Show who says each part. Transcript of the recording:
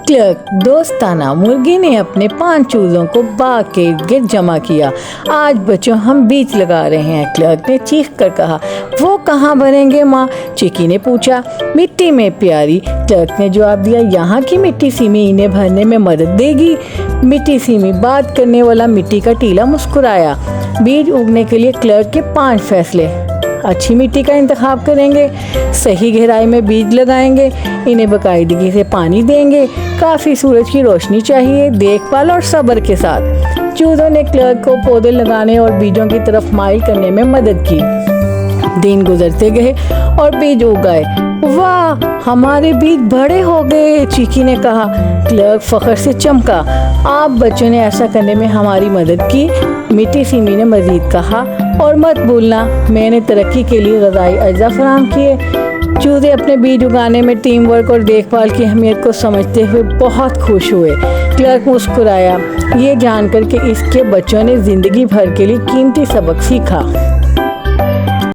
Speaker 1: Clerk दोस्ताना मुर्गी ने अपने 5 चूजों को बाग के इर्द गिर्द जमा किया। आज बच्चों हम बीज लगा रहे हैं, क्लर्क ने चीख कर कहा। वो कहाँ भरेंगे माँ? चिकी ने पूछा। मिट्टी में प्यारी, क्लर्क ने जवाब दिया। यहाँ की मिट्टी सिमी इन्हें भरने में मदद देगी। मिट्टी सिमी बात करने वाला मिट्टी का टीला मुस्कुराया। बीज उगने के लिए क्लर्क के 5 फैसले। अच्छी मिट्टी का इंतखाब करेंगे, सही गहराई में बीज लगाएंगे, इन्हें बाकायदगी से पानी देंगे, काफ़ी सूरज की रोशनी चाहिए, देखभाल और सब्र के साथ। चूजों ने क्लर्क को पौधे लगाने और बीजों की तरफ माइल करने में मदद की। दिन गुजरते गए और बीज उग गए। वाह, हमारे बीज बड़े हो गए, चीकी ने कहा। क्लर्क फख्र से चमका। आप बच्चों ने ऐसा करने में हमारी मदद की, मिट्टी सिमी ने मजीद कहा। और मत भूलना, मैंने तरक्की के लिए ग़िज़ाई अज्जा फराहम किए। चूजे अपने बीज उगाने में टीम वर्क और देखभाल की अहमियत को समझते हुए बहुत खुश हुए। क्लर्क मुस्कुराया, ये जानकर कि इसके बच्चों ने ज़िंदगी भर के लिए कीमती सबक सीखा।